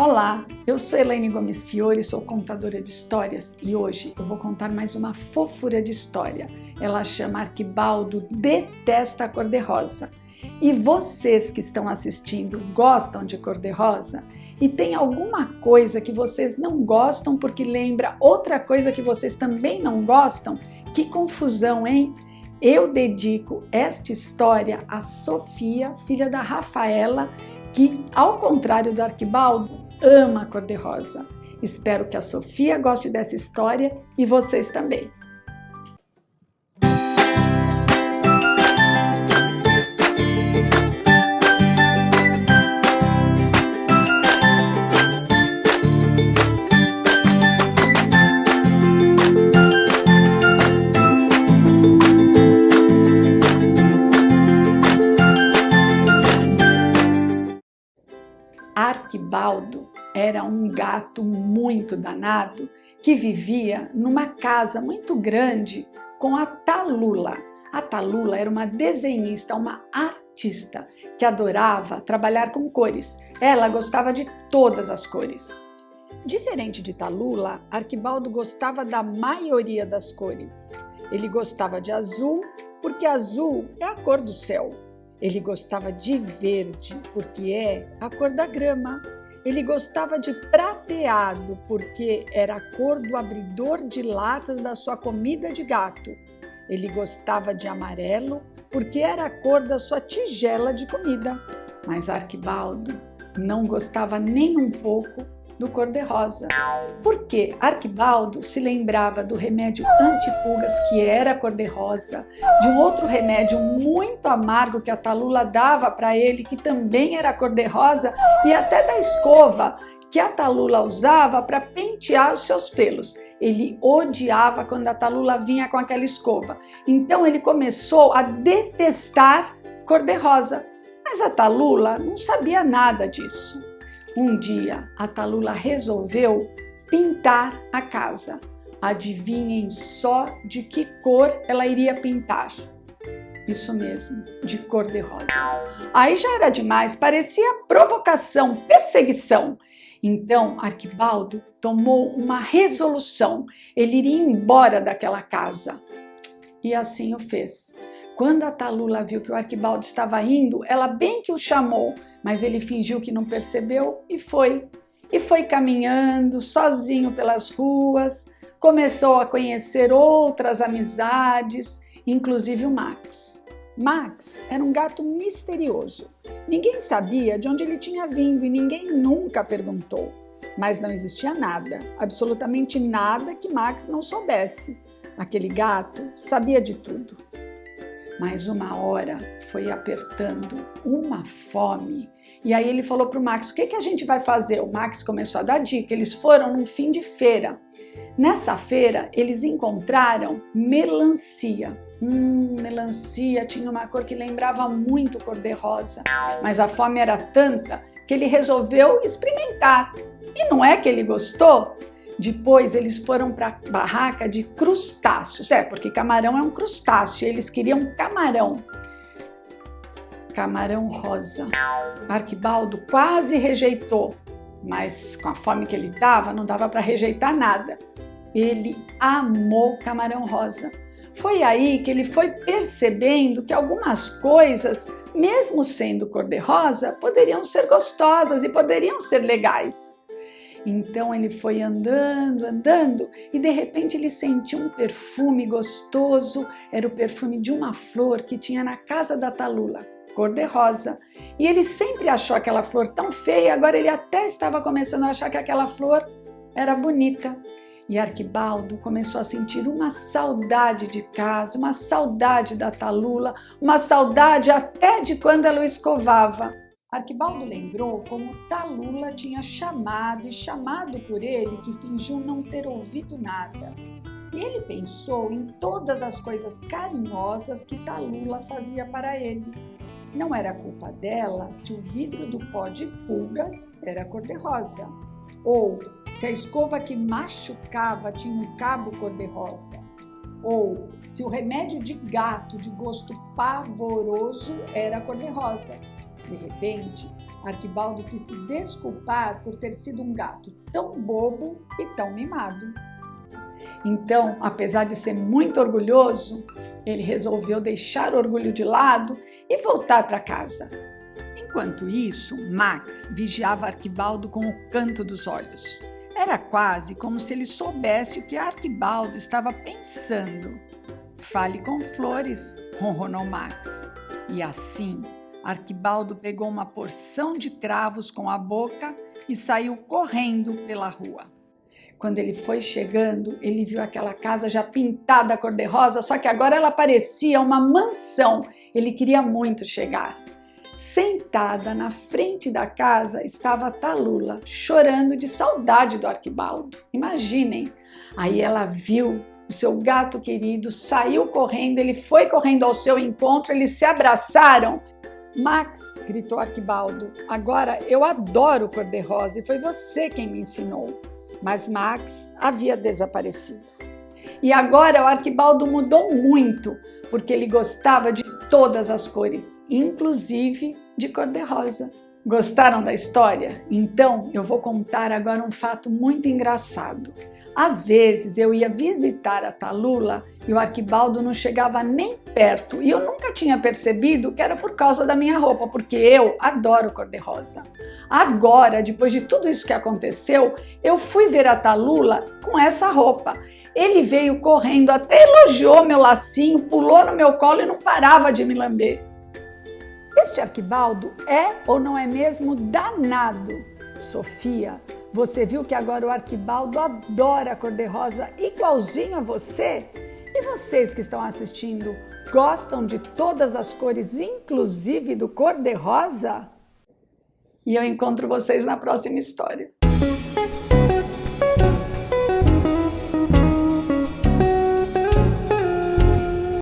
Olá, eu sou Elaine Gomes Fiore, sou contadora de histórias e hoje eu vou contar mais uma fofura de história. Ela chama Arquibaldo Detesta a Cor-de-Rosa. E vocês que estão assistindo gostam de cor-de-rosa? E tem alguma coisa que vocês não gostam porque lembra outra coisa que vocês também não gostam? Que confusão, hein? Eu dedico esta história a Sofia, filha da Rafaela, que, ao contrário do Arquibaldo, ama a cor-de-rosa. Espero que a Sofia goste dessa história e vocês também. Arquibaldo era um gato muito danado que vivia numa casa muito grande com a Talula. A Talula era uma desenhista, uma artista que adorava trabalhar com cores. Ela gostava de todas as cores. Diferente de Talula, Arquibaldo gostava da maioria das cores. Ele gostava de azul, porque azul é a cor do céu. Ele gostava de verde, porque é a cor da grama. Ele gostava de prateado, porque era a cor do abridor de latas da sua comida de gato. Ele gostava de amarelo, porque era a cor da sua tigela de comida. Mas Arquibaldo não gostava nem um pouco do cor-de-rosa, porque Arquibaldo se lembrava do remédio antipulgas, que era cor-de-rosa, de um outro remédio muito amargo que a Talula dava para ele, que também era cor-de-rosa, e até da escova que a Talula usava para pentear os seus pelos. Ele odiava quando a Talula vinha com aquela escova. Então ele começou a detestar cor-de-rosa, mas a Talula não sabia nada disso. Um dia, a Talula resolveu pintar a casa. Adivinhem só de que cor ela iria pintar? Isso mesmo, de cor-de-rosa. Aí já era demais, parecia provocação, perseguição. Então, Arquibaldo tomou uma resolução. Ele iria embora daquela casa. E assim o fez. Quando a Talula viu que o Arquibaldo estava indo, ela bem que o chamou, mas ele fingiu que não percebeu e foi. E foi caminhando sozinho pelas ruas, começou a conhecer outras amizades, inclusive o Max. Max era um gato misterioso. Ninguém sabia de onde ele tinha vindo e ninguém nunca perguntou. Mas não existia nada, absolutamente nada que Max não soubesse. Aquele gato sabia de tudo. Mas uma hora foi apertando uma fome. E aí ele falou para o Max, o que a gente vai fazer? O Max começou a dar dica, eles foram num fim de feira. Nessa feira, eles encontraram melancia. Melancia tinha uma cor que lembrava muito cor-de-rosa, mas a fome era tanta que ele resolveu experimentar. E não é que ele gostou? Depois eles foram para a barraca de crustáceos, porque camarão é um crustáceo, eles queriam camarão rosa. Arquibaldo quase rejeitou, mas com a fome que ele estava, não dava para rejeitar nada. Ele amou camarão rosa. Foi aí que ele foi percebendo que algumas coisas, mesmo sendo cor-de-rosa, poderiam ser gostosas e poderiam ser legais. Então ele foi andando e de repente ele sentiu um perfume gostoso. Era o perfume de uma flor que tinha na casa da Talula, cor-de-rosa. E ele sempre achou aquela flor tão feia, agora ele até estava começando a achar que aquela flor era bonita. E Arquibaldo começou a sentir uma saudade de casa, uma saudade da Talula, uma saudade até de quando ela o escovava. Arquibaldo lembrou como Talula tinha chamado por ele, que fingiu não ter ouvido nada. E ele pensou em todas as coisas carinhosas que Talula fazia para ele. Não era culpa dela se o vidro do pó de pulgas era cor-de-rosa, ou se a escova que machucava tinha um cabo cor-de-rosa, ou se o remédio de gato de gosto pavoroso era cor-de-rosa. De repente, Arquibaldo quis se desculpar por ter sido um gato tão bobo e tão mimado. Então, apesar de ser muito orgulhoso, ele resolveu deixar o orgulho de lado e voltar para casa. Enquanto isso, Max vigiava Arquibaldo com o canto dos olhos. Era quase como se ele soubesse o que Arquibaldo estava pensando. "Fale com flores", ronronou Max. E assim, Arquibaldo pegou uma porção de cravos com a boca e saiu correndo pela rua. Quando ele foi chegando, ele viu aquela casa já pintada cor-de-rosa, só que agora ela parecia uma mansão. Ele queria muito chegar. Sentada na frente da casa estava a Tallulah, chorando de saudade do Arquibaldo. Imaginem! Aí ela viu o seu gato querido, saiu correndo, ele foi correndo ao seu encontro, eles se abraçaram. "Max", gritou Arquibaldo, "agora eu adoro cor-de-rosa e foi você quem me ensinou." Mas Max havia desaparecido. E agora o Arquibaldo mudou muito, porque ele gostava de todas as cores, inclusive de cor-de-rosa. Gostaram da história? Então eu vou contar agora um fato muito engraçado. Às vezes eu ia visitar a Tallulah e o Arquibaldo não chegava nem perto e eu nunca tinha percebido que era por causa da minha roupa, porque eu adoro cor-de-rosa. Agora, depois de tudo isso que aconteceu, eu fui ver a Tallulah com essa roupa. Ele veio correndo, até elogiou meu lacinho, pulou no meu colo e não parava de me lamber. Este Arquibaldo é ou não é mesmo danado? Sofia, você viu que agora o Arquibaldo adora a cor-de-rosa igualzinho a você? E vocês que estão assistindo, gostam de todas as cores, inclusive do cor-de-rosa? E eu encontro vocês na próxima história.